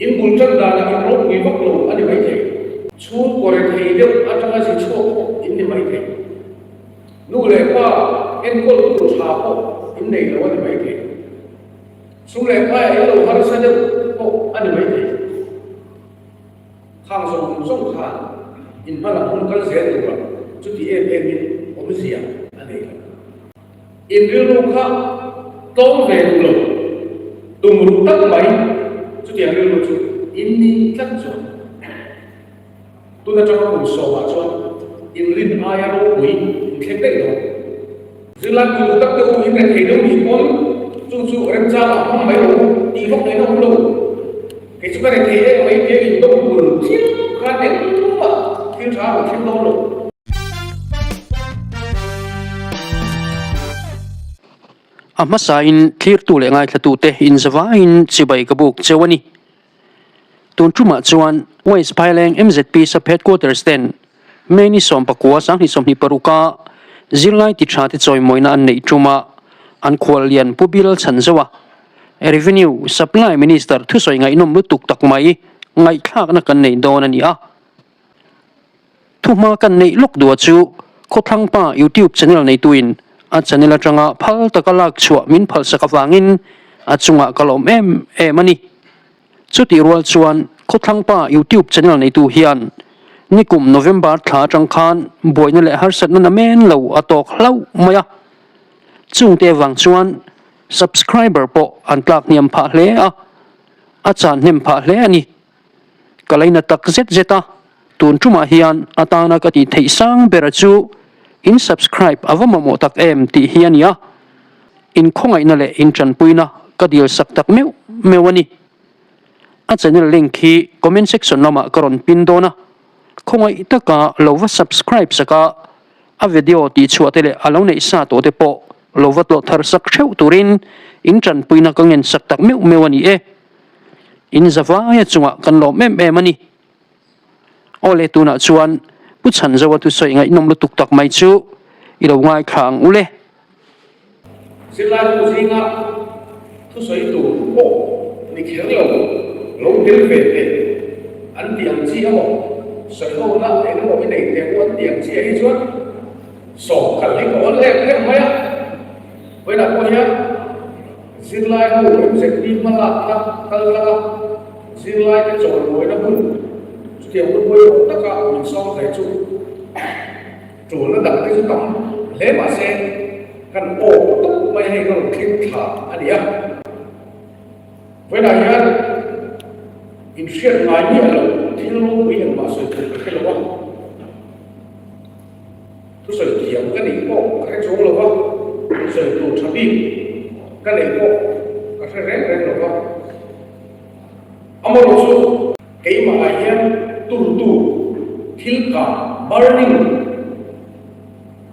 in bulchan da na in ro wi vak lo ani mai the chu kore thei de atanga si chu in ni mai the nu le pa en kol tu tha po in nei lo ani mai the su le pa ai lo har sa de po ani mai the khang song khan in bala hun kal se de ba chu ti em in omisia ani in real lo kha tlawm ve lo tum ru tak mai chu ti real lo chu in ni tlat chu tu na chang ku so wa chu in rin aya ro wi khe te lo zila ku tak te u in ka thei do ni kon chu rem cha ma hom mai lo ti vok nei no lo ke chu ka thei de mai ke in do ku thil ka de tu ma thil tha ko thil do lo amasa in clear tu le ngai thatu te in zawa in chibai ka buk chewani tun chuma chuan west pileng mzp sub headquarters ten many som pakwa sang hi som ni paruka zilngai ti thati choi moina an nei chuma an khwalian pubil Lalchhanzova revenue supply minister thusoi ngai nom lu tuk tak mai ngai thak na kan nei don ani a thuma kan nei lok du chu khothlang pa YouTube channel nei tuin a channel atanga phal takalak chua min phal sakawangin a chunga kalom em ani chuti rual chuan khothlang pa YouTube channel nei tu hian nikum November thla tangkhan boina le har sat na men lo atok hlau maya chungte wang chuan subscriber po an tlak niam pha hle a chan nem pha hle ani kalaina tak zeta tun chuma hian atana ka ti thei sang bera chu in subscribe avamamo tak em ti hiania in khongai na le in chan puina ka dil sak tak mewani a channel link hi comment section lama karon pin dona khongai taka lova subscribe saka a video ti chuatele alo nei sa to te po lova to thar sak theu turin in chan puina ka ngen sak tak mewani in zawa ya chunga kan lo mani ole tuna chuan Lalchhanzova tu soi ngai nom lu tuk tak mai chu ilo ngai khang ule sila ku zinga tu soi tu po ni khel lo dil ve te an tiang chi amo soi ho la ai no mi nei te ko tiang chi ai chuan so khal li ko le mai với là coi nhá xin like của em sẽ đi mà là kal la xin like cái chỗ ngồi nó cũng kiểu nó quay tất cả mình so thấy chủ nó đặt cái tấm lẽ mà xem cần ổ túc mày hay còn kinh thả anh đi với lại nhá in share ngay như là thì nó bây giờ mà sự cái là what tôi sẽ hiểu cái này có cái chỗ là what sẽ tụ tập đi cái này có cái rèn là what amor số cái mà ai nhá tu thiếu cả burning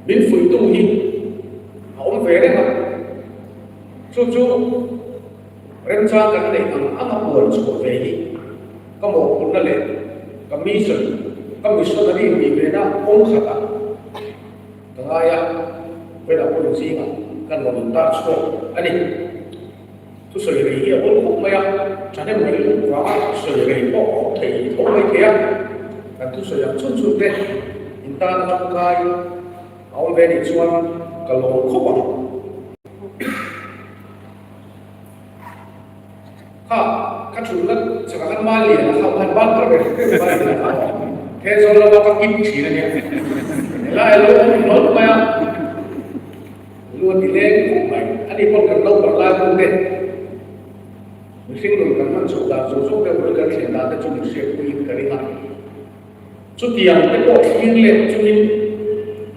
bên phía tu hi ông về đấy mà chú rèn ra cái này ăn ăn buồn số về đi có một con là lệ có mission là đi về đó không khát thằng ai à bây giờ có gì mà cần một ta số anh đi tôi sửa cái gì cũng không mấy à cho nên mình quá sửa cái bỏ thì không mấy kia cần tôi sửa chút đấy chúng ta làm cái ông về đi chuan cái lỗ khóc các chủ lực sẽ có ma liền không thành bắt rồi thế rồi là có kim chỉ là nhé lại luôn nói mà luôn thì lên cũng phải anh đi con cần lâu còn lại cũng thế mình sinh luôn cần ăn sốt là sốt cái bữa cái chuyện là chúng mình sẽ quy cái này chút tiền cái bộ thiên lên chúng mình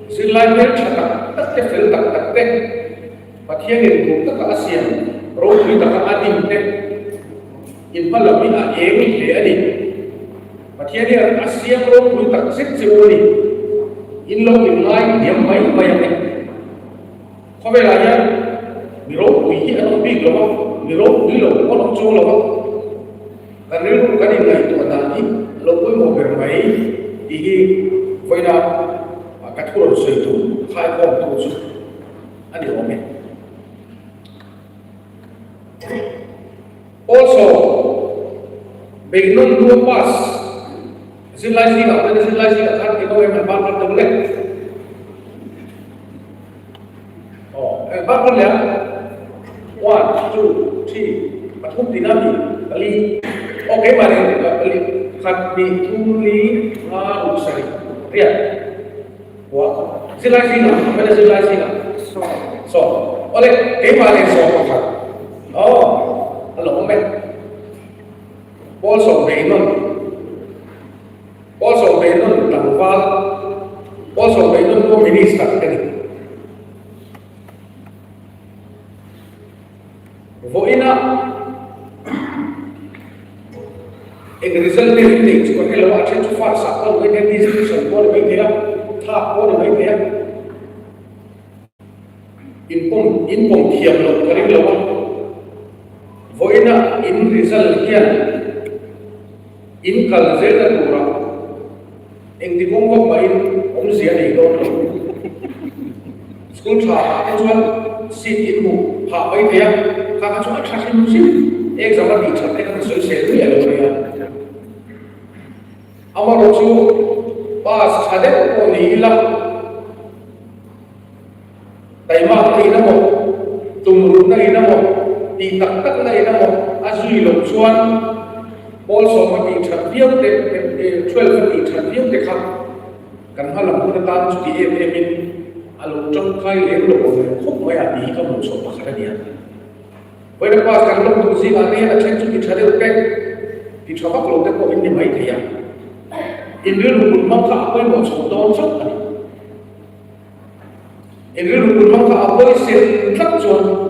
xin lại biết tất cái phần đặc đấy và thiên nhiên cũng tất cả ASEAN rồi thì tất cả ASEAN đấy in pala mi a emi le ani pathiani ASEAN ro ku tak sit chiwani in lo in lai niam mai mai ani khawvel ya mi ro ku hi an bi lo mi ro ku lo ko lo chu lo kan ri ku kan ngai to da ni lo ku mo ber mai ti hi foina ka thuro sei tu khai ko tu chu ani o me also bị nó luôn pass xin lai gì cả nên xin lai gì cả khác thì tôi em bạn bắt đầu lên em bắt đầu lên 1, 2, 3 bắt hút đi nào đi kali ok mà này kali khát đi thu lý hoa đủ sari riêng wow xin lai gì cả mình xin lai gì cả so oleh cái mà này so mà khác hello mẹ also về nó tặng vào also về nó có minister cái này vậy na एक रिजल्ट में नहीं इसको के लोग अच्छे चुफा सापल में के डिस्कशन को में दिया था को में दिया इनपम थियम लो करीब लो vậy na in result kia in kalzer da pura eng di bong bong mai om zia nei do school tha ka chuan sit in mu ha bai thia ka chuan tha sin sin exam la bi chat ka so se ri ya lo ya amaro chu pass chade ko ni la tai ma ni na mo tum ru na na mo ti tak tak na na mo azui lo chuan also mà bị chặt viếng để 12 bị chặt viếng để khắc cần phải làm một cái tan chút thì em alo trong khai lấy đồ không phải là đi có một số bác cái này vậy là qua cần lúc tu gì là này là trên chút thì chặt được cái thì cho bác lộ cái của mình mấy thì à in đưa một mong khả với một số đó rất là in đưa một mong khả với sự thất chuẩn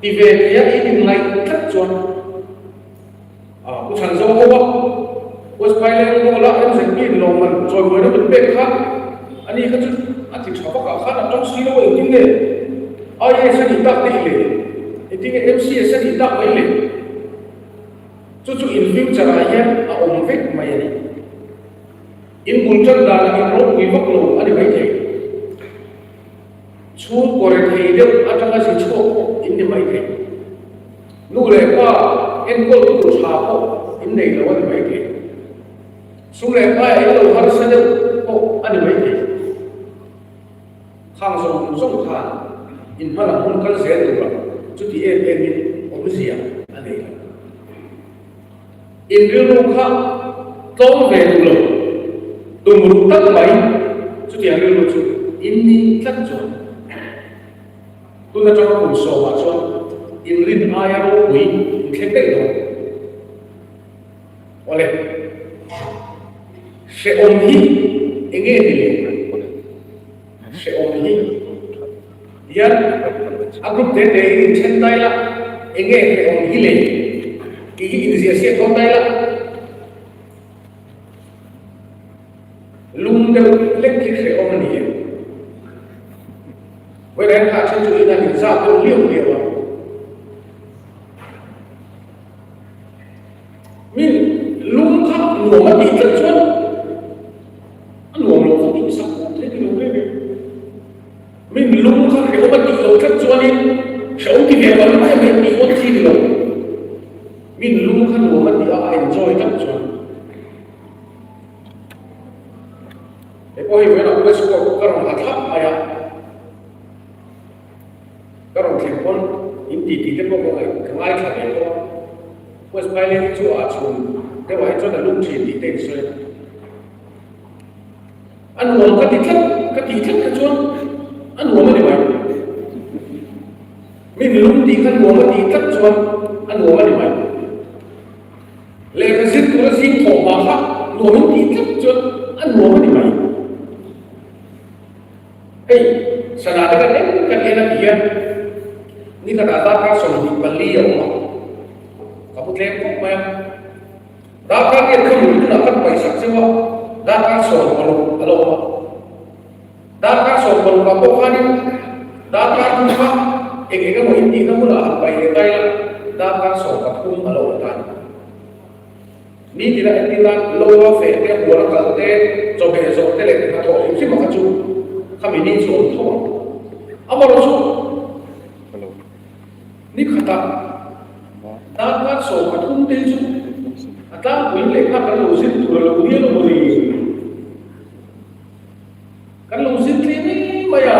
thì về cái in này thất chuẩn Lalchhanzova was filing no la em sen pi lo man rồi mới nó bị bể khác anh ấy cái chút anh thì sao có cả khác trong xí đâu ấy tiếng này ai ấy sẽ đi đáp đi liền tiếng này MC sẽ đi đáp ấy liền chút chút in future là em ông viết mày này in buồn chân là in rốt bị vấp lỗ anh ấy mấy thế chú có thể được anh trong cái gì chú in đi mấy thế nu lệ qua em có đủ sao in này là anh mấy thế xuống lệ qua em đâu hắn sẽ được anh mấy thế khang sông khan inhala hun kan zel tu chu ti em om zia anh ấy in riu kha tlawm về tu lo tu mu tak mai chu ti riu lo chu in ni tak chu tu na cho kun so ma chu in rin aya ro wi khete lo ole se om hi enge dile se om hi yan agrup de in chen dai la enge se om hi le ki in zia se thon dai la lung de lek ki se om ni với đến cả trên chủ là những giao thông liều mình lung khắp ngủ mất bị tận chuốt ăn ngủ nó không bị sắp thế thì đúng đấy mình lung khắp thì có mất bị tận chuốt đi sống thì việc vẫn phải bị ôn chi được mình lung khắp ngủ mất bị enjoy tận chuốt để có hiểu là cái số của các đồng thấp mà ya các đồng thành con in tỷ cái bộ người không ai trả tiền đâu quay phải lên chỗ ở chuồng cái vậy cho là lúc chỉ tỷ tiền xuyên ăn uống cái tỷ thất cái chuông ăn uống mà đi vậy mình lúc tỷ ăn uống cái tỷ thất chuông ăn uống mà đi vậy lấy cái zit của nó zit thổ mà khác uống tỷ thất chuông ăn uống mà đi vậy hey sana cái này kia ni kata data som di bali ya umma kamu tlem kok maya data ke kamu na kan paisa sewa data som alo umma data som ka ko kani data tu ka ka mo hindi ka mo la pai le kai data som ka kum alo tan ni dila etilan lo fe te bora ka te so be so te le ka to si ma ka chu kami ni so to amaro chu ni khata ta so ka thum te chu atlang kuin le ka kan lo sin tu lo dia lo ni kan lo sin ni maya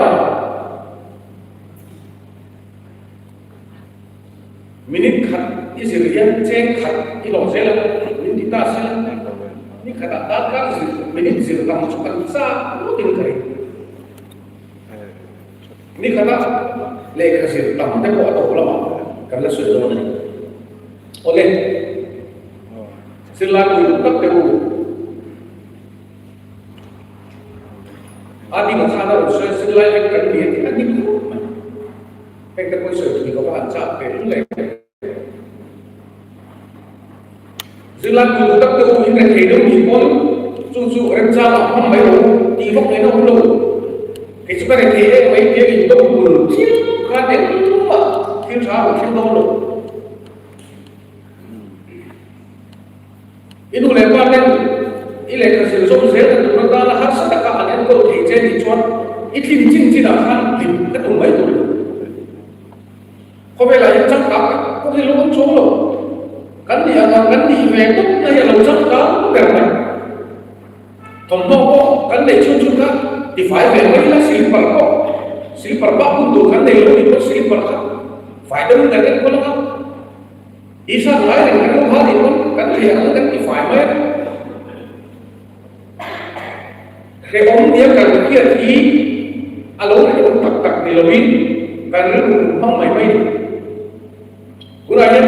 minit khat Israel chen khat ki lo zela min di ta sel ni khata ta ka minit zil tam chu kan sa lo tin kai ni khata le ka zil tam te ko to la ma kan la su lo ni ole sila ko tak te ko adi ka sana ro se sila le kan ni adi ko pe te ko se ni ko ba cha pe le sila ko tak te ko in ka the do ni ko chu chu ren cha ma không mấy ro ti vok le no lo cái chú cái thế mấy cái gì đó buồn chiếu cả đến lúc mà thiên sao mà thiên đâu rồi itu lepas kan ile kasih so saya tu orang dah harus tak ada kau kerja di chuan itu cincin akan lim ketung baik tu kau bela yang cakap kau di luar colo kan dia kan di itu na yang luar cakap berapa tombol kan dia cuci kan di file memori lah silver pun tu kan dia luar itu silver kan file itu kan kalau kan isa lain kan lu hari itu kan dia kan di file dia kan dia di alo itu tak di lobin kan lu không mai kurangnya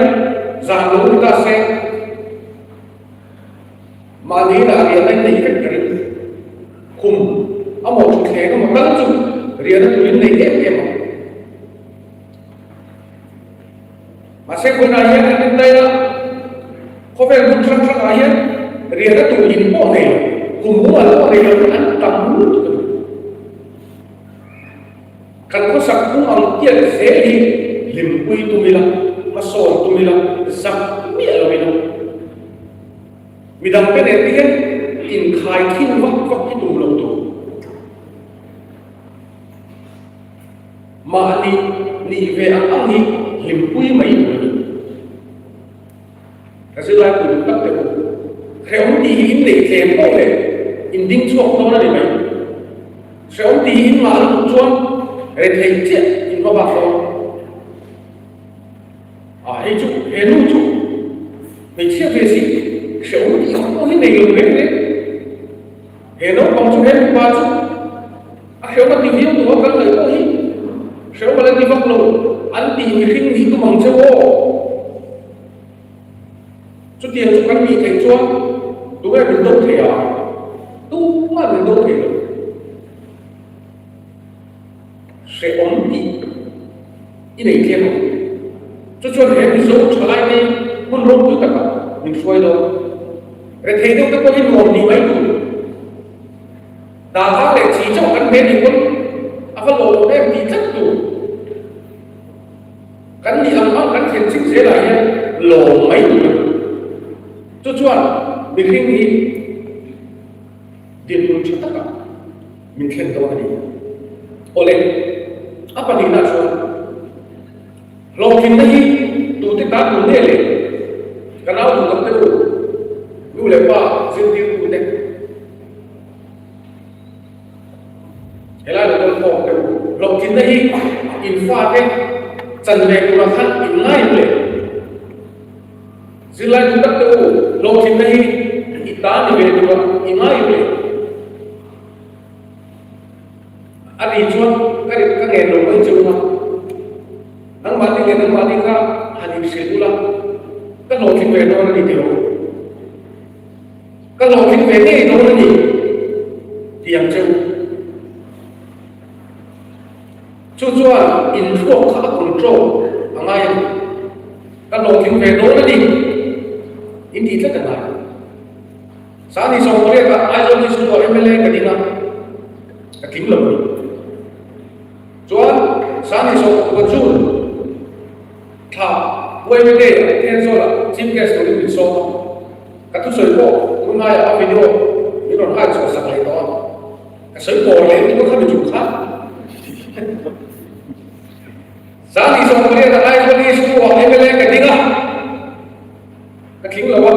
zahlo kita se madina dia lain ni kan kum amo tu khe no ma chu dia tu ni em masih guna dia kan dia khawvel pun sang ayat dia tu info ni kumpulan dia kan tamu kan ko sakku al kia seli limpui tu mila masol tu mila sak mi alo mila midam pe ne tian in khai thin vak ki tu lo tu ma ni ve ang ni limpui mai kasi la ku tak te kheom ti in le tlem ko le in ding chok to na ni mai kheom ti in ma lu chuan re thei che in ko ba ko a he chu he lu chu me che ve si kheom ti ko ni nei lu le he no kom chu he ba chu a kheom ti hi tu ko kan le ko hi kheom la ti vak lo an ti mi khing ni tu mong che wo chút tiền cho các vị thầy chuan đúng là mình đâu thể tu mà mình đâu thể được sẽ ổn định ý này kia mà cho chuan hệ mình dấu trở lại đi muốn rốt tất cả mình xoay đâu để thầy đâu có cái luồng đi mấy tuổi đã tháo để chỉ cho các bé thì quân phải lộ em thì rất tuổi cắn đi ăn cắn thiền chính sẽ lại lộ mấy tuổi cho chuan mình khi nghĩ điện luôn chắc tất cả mình khen đâu này ô lên apa đi nào chuan lòng tin đấy tụi ta cũng thế này cái nào cũng tập được lu lên ba xin tiền cũng đấy cái này là con phong cái lòng tin đấy in pha cái chân về của nó khăn in ngayเลยSila kita tu lokin nahi kita ni berdua ingai ni. Adi cuan kari kangen lo mai cuma. Nang mati ka hani sedula. Kan lokin berdua ni dia. Kan lokin berdua ni diam jauh. Cuan info kah control angai. Kan lokin berdua ni ini kita kenal. Saat ini semua mereka ajar ni semua MLA kadina, kakim lebih. Cuan saat ini semua kecil, thà quay về đây thiên số là chim guest của mình số, các thứ sợi bộ cũng ngay ở video, những đoạn hai số sạc lại đó, các sợi bộ này nó không bị trùng khác. Saat ini semua mereka ajar ni semua MLA kadina. Kaking lawa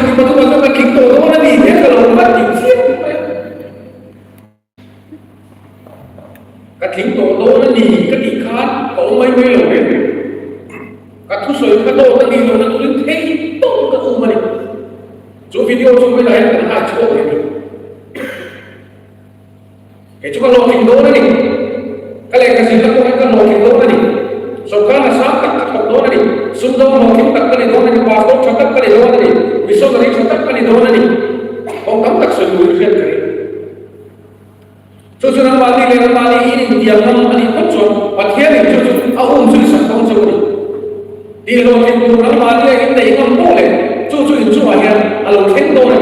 thì mà tôi nói cái kính tổ đó là gì thế là nó mất kính xiết cái kính tổ đó là gì cái gì khác có mấy mấy lần đấy cái thusawi cái tổ là gì nó tôi thấy tốt cái u mà đi chỗ video chúng bây giờ là hai chỗ này cái chỗ cái lô kính tổ này cái này cái gì là cái lô kính tổ này sau khi là sáng tác cái tổ này xung đột lô kính tất cái này tổ này passport cho tất cái này tổ này viso cái này cho tất cái này tổ này không cấm tất sự người riêng cái cho nên là đi lên là đi đi tiền năm anh không chuẩn và thế này cho ông suy sản không cho đi lô kính tổ nó mà đi cái này không tốt này cho cho anh à lô kính tổ này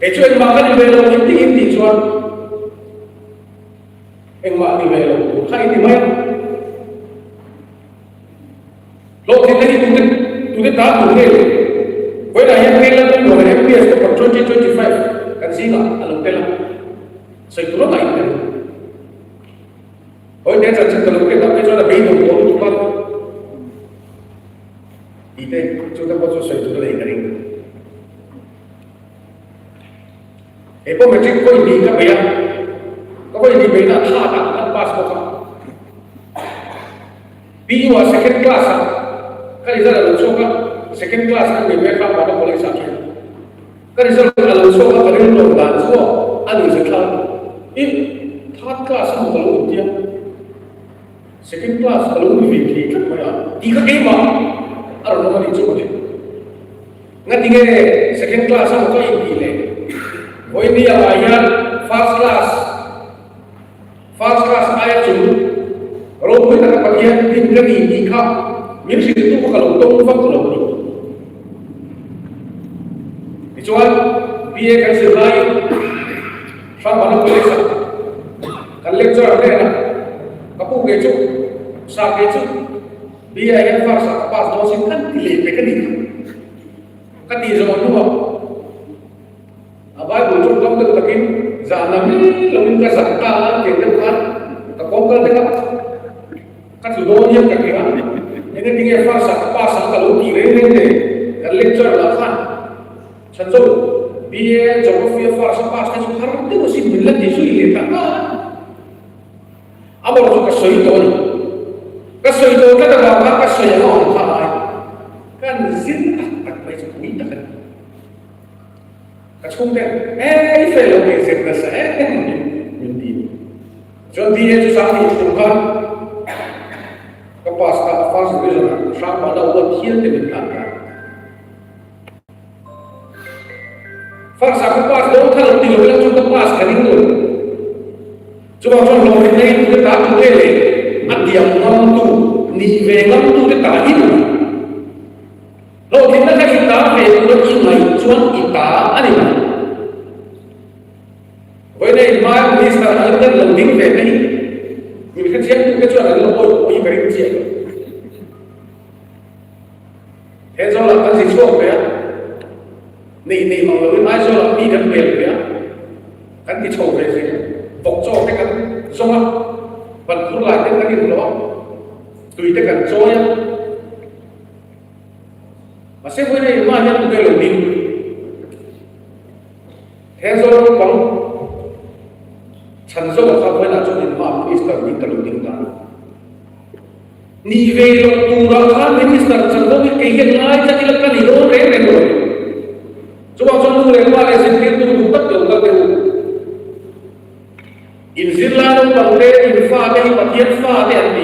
cái chuyện mà cái về lô kính thì cho anh mà đi về lô hay thì mấy lô kính này tụi cái ta tụi cái với lại em nghe là tôi nói em biết cái phần 2025 cái gì mà anh biết là xây tụi nó này hồi nãy giờ chúng ta lúc cái đó là bây giờ tụi con đi đây chúng ta có cho xây tụi nó này cái này cái bộ mình chỉ có đi cái bây giờ có đi bây giờ thà đặt passport bây giờ second class cái result là số cái second class cái người khác bắt đầu lấy sao cái result là số cái cái lượng đàn số anh sẽ khăn ít third class không có luôn chứ second class có luôn vì thì các bạn đi cái mà ở đâu mà đi chỗ này ngay tiếng second class không có gì này với đi ở nhà first class ai chủ rồi mới ta bắt hiện tin cái gì khác miễn sự tu kalau tung vang kalau ni kecuali dia kan sebaik sama mana boleh sah kan lecture ada na kapu kecu sa kecu dia yang farsa pas dosin kan dile kan itu kan di zaman dulu abai bujur kamu tu takin zanam ni lalu ka zakka kita kan takokal dekat kan sudah dia kan kira ini tinggal farsa pas kalau kira ini kan lecture lah kan Lalchhanzova dia jawab via farsa pas kan sekarang itu masih bilang di sini tak apa tu kesulitan kan dalam kesulitan orang lain kan zin tak baik sekali tak kan kemudian film ini saya mimpi jadi dia tu sampai Tuhan kepas tak fas itu sama ada orang kian dengan farsa kepas dong kalau tidak bilang cuma kepas kan itu cuma loh ini kita tak boleh adiam ngamtu ni vengam tu kita ini loh kita kan kita vengam ingai cuan kita ani vậy này mai mình sẽ nói đến lần tính về đây mình kan siap cái chuyện là nó ôi cái chuyện thế do là cái gì chuộc đấy nị mà người ai do là đi đến biển đấy cái gì chuộc về gì phục cho cái giống á vẫn cứ lại cái gì đó tùy cái cần cho nhá mà xem với này mai nhá cái lần tính thế do nó bóng Lalchhanzova khawvel là cho nên mà minister đi cả lục tiếng ta ni về lo tu ra khan minister Lalchhanzova cái hiện lại cho nên là cái đó rẻ rồi cho vào trong người qua lại xin tiền tu tất cả các điều in Zirlando bằng lệ in pha đây mà thiên pha đây anh đi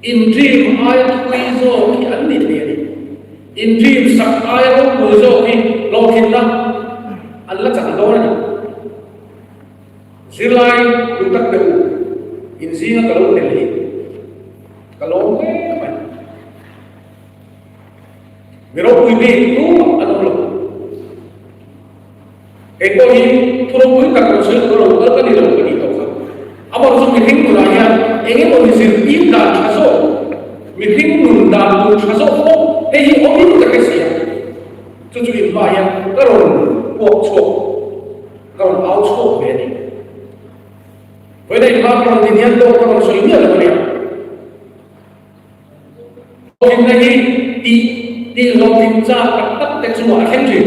in dream ai thui zo khi anh đi in dream sắc ai không mùi zo khi lo khi năm anh là chẳng đó này Zirlai lutak deu inzina kalau teli kalau mai miro puini tu ano lo eko hi thuro pui tak ko se thuro ka ni lo ka ni to ka amar so mi thing na ya enge mo ni sir im da chaso mi thing nun da lu chaso ko e hi o mi ta ka sia chu chu im ba ya ka ro po cho ka ro ao cho ve ni vậy đây mà còn thì nhân đâu còn suy nghĩ là vậy. Hôm nay đi đi lòng tìm ra các tất để chúng ta khen gì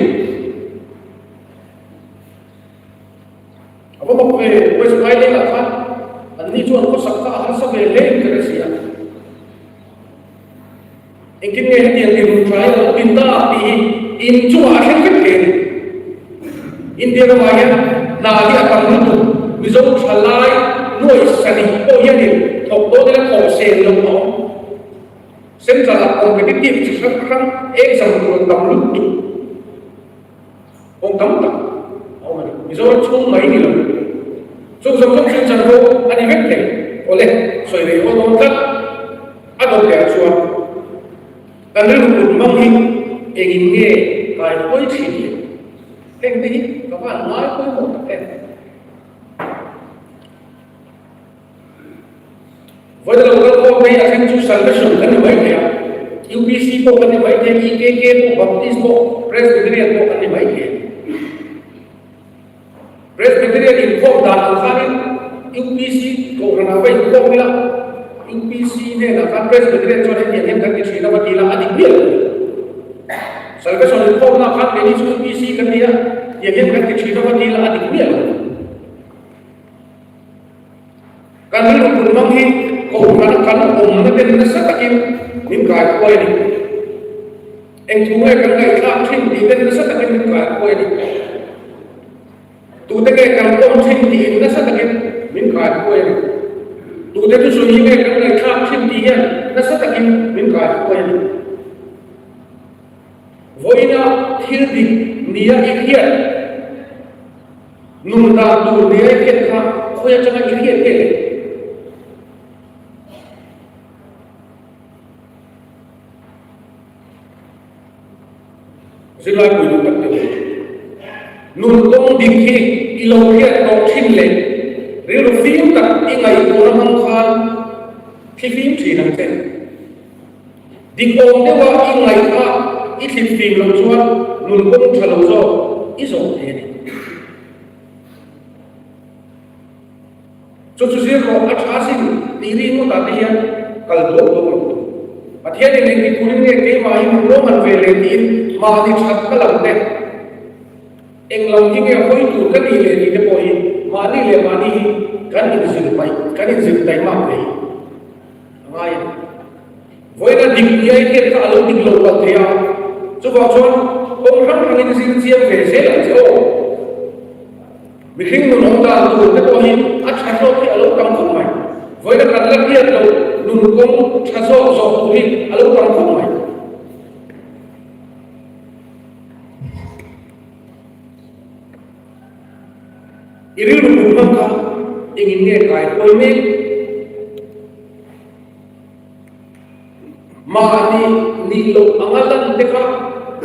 apa bok về với sự ai lên là phát anh đi chuan có sắc cả hắn sắp về lên cái gì à anh kinh nghe tiền tiền trái là tin ta thì in chúng ta khen cái gì India nó mà nhá là đi ở trong nước ví dụ trả lại nuôi sản phẩm ô nhiễm thì thọc đô đây là khẩu xe lông nó xem ra là còn cái tiệm chỉ sắc khăn em rằng rồi tầm lúc tụ ông tắm tắm ví dụ chung mấy người chung giống trong chuyện rằng cô anh đi hết thể có lẽ xoay về ô tô tất ăn đồ kẻ chua cần đến một mong hình em nghe cái quấy chỉ em đi các bạn nói với một em với đầu tiên cô bây giờ xem chú salvation cái mấy cái UPC cô cái mấy cái IKK cô Baptist cô Presbyterian cô cái mấy cái Presbyterian inform đàn khác UPC cô cái nào vậy cô là UPC này là các Presbyterian cho nên hiện cái chuyện là gì là anh biết salvation inform là khác cái UPC cái gì hiện cái chuyện là gì là anh biết kan ni pun manghi ko kan om na den na satakin nim ka ko ni en thungai kan kai kham thin ti den na satakin nim ka ko ni tu te ke kan om thin ti na satakin nim ka ko ni tu te tu suni ke kan kai kham thin ti ya na satakin nim ka ko ni voina thil di nia ikhiat nun da tu nia ikhiat kha khoya changa ikhiat ke Sila ko yung pagkakas. Nung tong dikhi, ilaw kaya tong chinle, rilo film tak ingay ko naman kan, film sinang ten. Dikong dewa ingay ka, itlip film lang chuan, nung tong chalawzo, isong teni. So susiro at asin, tiri mo tati yan, kaldo. At yan yung nagtikunin niya kay mahimong Roman Valentine, mahalik sa kalamte. Ang langking niya ko ito, kanile niya po yun, manile manihi, kanin zilpay mapay. Ang ayan. Voy na digniya ikit ka alaw diglaw pagkaya. So bakson, kung hangin siya vesela, siya o. Biking nunong daan ito po yun, at sasaw ki alaw kang kumay. Voy na kanlakiyat daw, nung kong sasaw sa tuhin, alaw kang kumay. Iri lumang ka, ingin niya kahit po yun, maani nilo ang alam deka,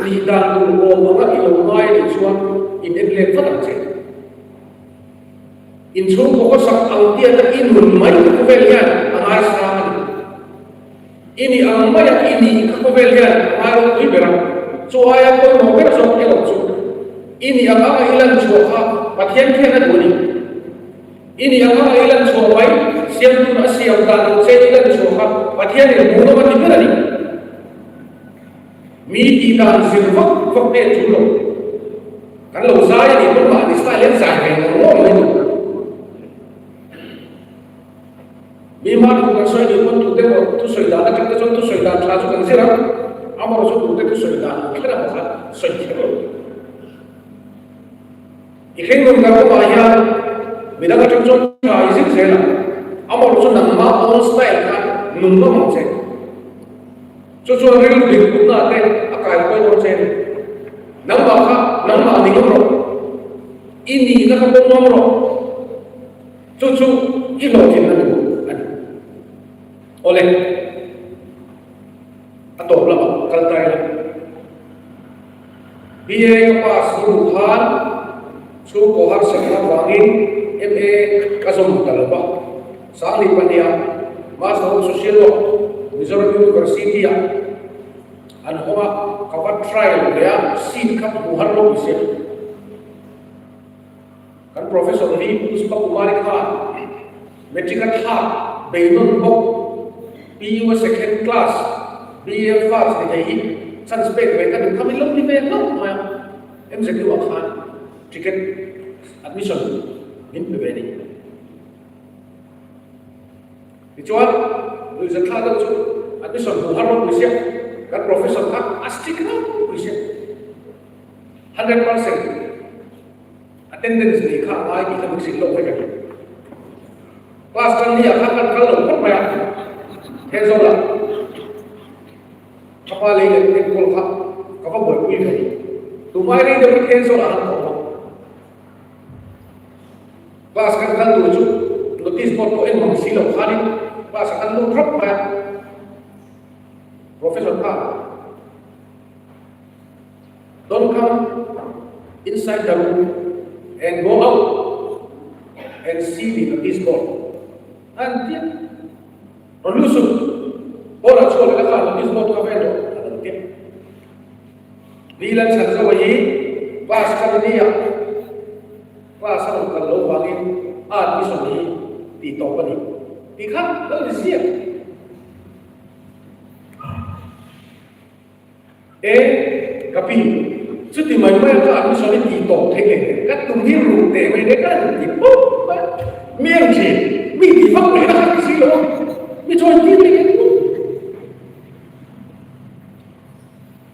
ni dan o mga ilongay ni chuan, inedlet pa lang siya. Insun ko sa ang tiyan na inulmay kakuvel yan ang asahan. Ini ang mayak ini kakuvel yan ang araw ko iberang. So ayaw ko yung mga perasong ilong so. Ini ang mga ilan suha patiyan kaya na duni. Ini ang mga ilan suha siyam tu na siyam tanong sa ilan suha patiyan yung muna matibirani. Mi ilan silvak fakte chulo. Kan lo saya ni pun maanis na ilan sa akin ng mga ito. Memang bukan saya di pun tu sudah ada kita tu sudah terasa kan sih lah. Amar tu sudah kita bukan saya. Ikheng nung kau bayar, bila kau cakap cakap isi saya, amar tu nama on style kan nung nama saya. Cucu real big pun ada akai kau on saya. Nama ni nomor. Ini nak kau nomor. Cucu ilo jenis tu. Oleh atau berapa kaltai biaya pas ruhan su kohar sekna wangin MA kasum talaba sali pania master social law Mizoram University ya anhoma kawan trial dia sin kap buhan lo bisa kan profesor ni uspa kumari khan metrikat ha beinon bok BU second class BA first ni suspect về cái đường kami lúc đi về lúc mà em sẽ kêu khán ticket admission in về đi thì cho người dân khác đâu chú admission của họ đâu biết các professor khác astic đâu biết 100% attendance này khác ai thì không xin lỗi cái class kan dia akan kalau bermain hezola apa lagi yang kau apa buat ni kali tu mai ni dia hezola class kan kalau tu notice board ko en mang silo khani class kan lu drop ma professor ka don't come inside the room and go out and see the notice board antia rolusu ora chola ka la bisbot ka vendo antia ni Lalchhanzova yi class ka ni ya class ka lo wangin admission ni ti to pa ni ti kha lo ni sia kapi suti mai mai ka admission ni ti to theke ka tum hi ru te mai de ka ti po miệng chỉ mình thì không để là cái gì đâu mình cho anh biết cái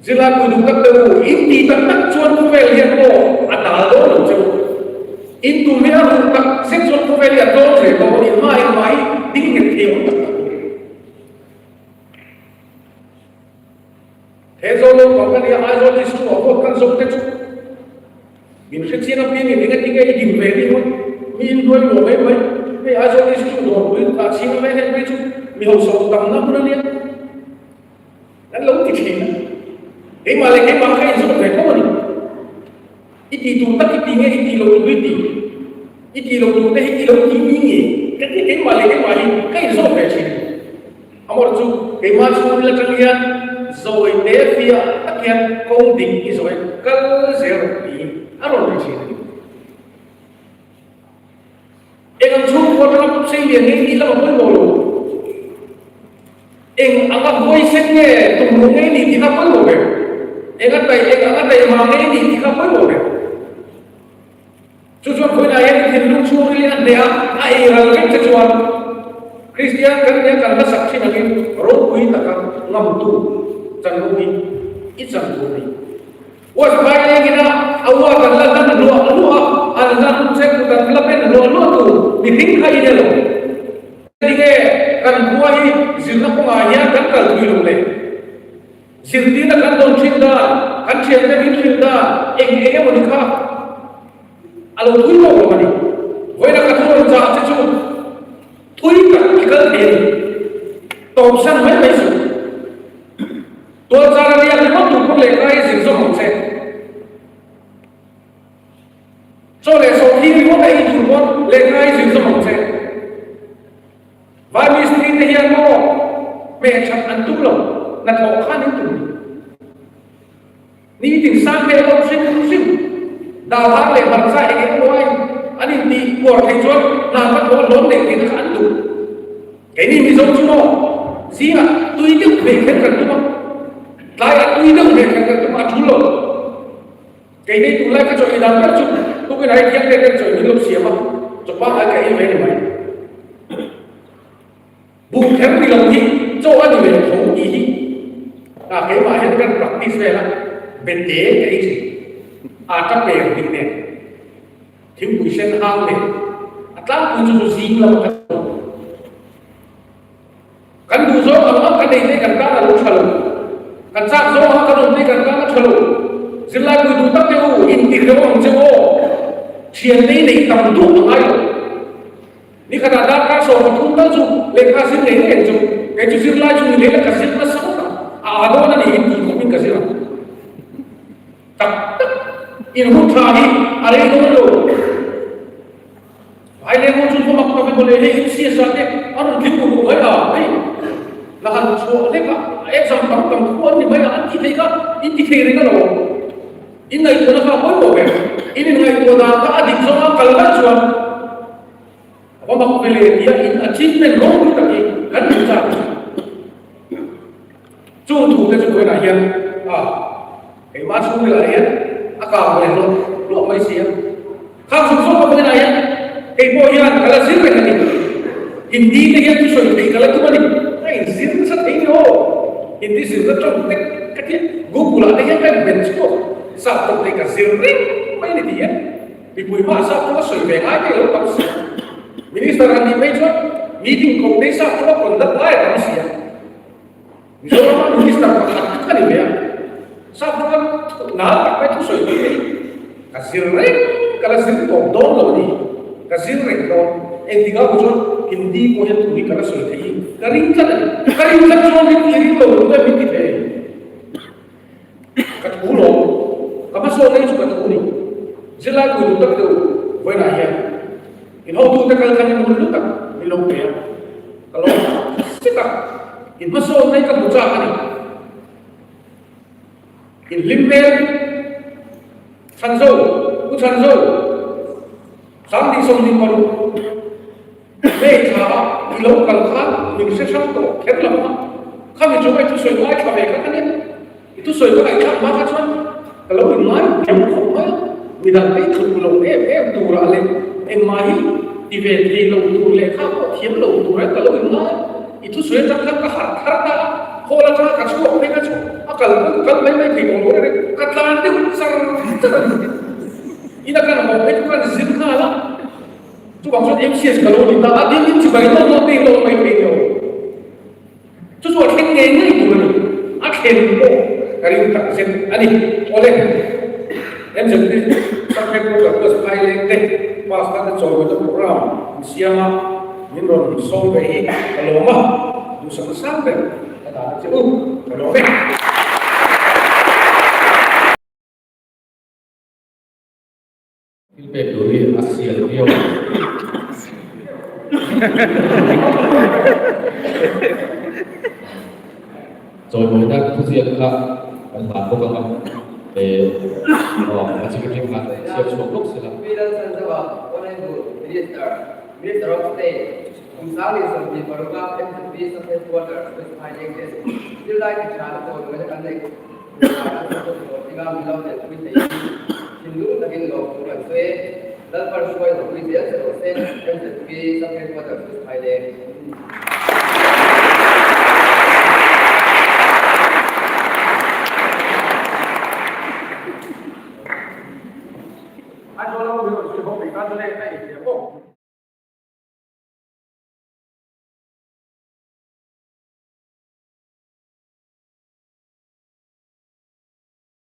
giờ là người đúng các đầu ít thì tất tất chuan về liền bộ anh đã đó được chưa ít tụi mình đúng các xét chuan về liền đó thì có đi mai mai tính nghiệp thiếu thế rồi có cái gì ai rồi đi xuống có căn sống thế chứ mình sẽ chia nó biết mình cái gì về đi thôi mình thôi một mấy mấy cái ai rồi đi xuống rồi mình ta chia mấy cái mấy chút mình hậu sống tầm nó cũng liên đánh lống thì chỉ cái mà lại cái bằng cái giúp phải có gì ít thì tụi tất cái nghe ít thì lâu tụi ít thì lâu tụi ít thì lâu thì nghĩ cái mà lại cái giúp phải chỉ amor chú cái mà chú là cái gì rồi để phía các em công định rồi cái gì rồi rồi chỉ em chú có làm xây dựng cái gì là một cái đồ em ăn vui sinh nhẹ tụi mình cái gì thì không có đồ em ăn đây mà cái gì thì không có đồ chú khối này em thì lúc chú đi ăn đấy ai là cái chú Christian kan dia kan saksi lagi roh kui takkan ngam tu jangan kui isan kui was baik kita awak kan lah dua anak saya bukan kelapen dua tu diting kai dia loh jadi kan kuai zina pengaya kan kalau kui loh zina kan don cinta kan cinta bin cinta mau nikah alau kui loh mani kau nak katakan jahat tu thui cả cái cơ thể tôm săn mấy mấy sự tôi ra đây ăn mất tụi con lệ cái gì do không xem cho lệ sau khi có đây tụi con lệ cái gì do không xem và mình xin thể hiện nó mẹ chặt ăn tụi lòng là thọ khăn đến tụi ní tình sang mẹ ông sinh đào hang lệ bằng sai cái của anh đi của thầy chuột làm các đồ lớn để tiền nó ăn đủ cái này mình giống chú nó gì à tôi biết về cái cần đúng không lại là tôi biết về cái cần mà chú lộ cái này tôi lại cái chuyện làm các chú tôi cái này kiếm cái chuyện mình lúc xỉa mà chụp ba cái về này mày buồn kém thì lòng gì cho anh về không gì là cái mà hiện cần practice về là bên chế cái gì chắc về mình nè thiếu bụi sen hao này, atlang pun susu zing lah kan du zo ang kan dei kan ka la chalo kan sa zo ha kan dei kan ka chalo zilla ku du tak teu in ti kho ang chewo chien nei tam du ai ni kana da ka so thum ta chu le kha sin nei nei chu ke chu zilla chu ni le ka sin na sa a do na ni in ti ko min ka sin tak in hu tha hi are no lo ai le mo chu ko mak ko le he si sa te ar ki ko ai a ai la han chu le ka exam tam tam ko ni mai an ti ka in ti the re ka lo in nai ko na ka ko ko in ngai ko da ka adik zo ka kal ba chu apa mak ko le dia in achievement lo ku ta ki kan chu cha chu tu ke chu ko na hian cái má xuống lại hết cả một lần luôn mấy xí khác xuống xuống cái này cái bộ hiện cái là zin cái này Hindi này cái số cái là cái này cái zin rất hay ho Hindi zin rất trong cái Google này cái bench ko sao trong cái zin này mấy này đi thì buổi mà sao có số về ngay cái lúc đó Minister Andi mấy chỗ meeting công ty sao có còn đất lại làm gì Misalnya minister kan ini ya, sahabat kan nah apa itu soal ini kasih rek, kalau sih todong loh ni, kasih rek loh, tiga bulan Hindi ko yang tuli kalau soal ini, karingkan soal ini loh, udah mikir deh, kat pulau, kamu soal ini juga tuli, jelas gue tuh tak tahu, gue nanya, ini tuh tak kalau kalian mau tak, belum ya, kalau cakap in masuk naik ke bucah ni, in limber, Lalchhanzova, Lalchhanzova, sambil somni baru, mereka di lokal kan, Indonesia satu, kerana kami coba itu sesuai mereka kan itu sesuai mereka macam cuan, kalau in lain jam kau tidak itu pulau dua alim, mahi di laut leka, tiap laut kalau in lain itu sudah tak harta kalau tak kacau mereka kacau kalau mereka pergi orang katalan itu besar ini kan mau itu kan zina lah tu maksud MCS kalau kita ada ini coba itu mau pergi tu soal kengenya itu ni akhir itu dari tak sen ani oleh MCS sampai pukul 12 pagi leh pas tak coba itu program siapa minum sampai kalau mah dosa sampai kata cikgu kalau Ilpeduri Asia Rio. Rồi mới đã thu diện là bản bản của các bạn để masih kita siap semua blok sila. Lalchhanzova, Minister of State, Thusawi di program MCP headquarters with finances. Still like a child for the connect. Tinggal bilang dan kita Hindu lagi ngomong dengan saya dan persoalan kita seharusnya MCP headquarters with finances.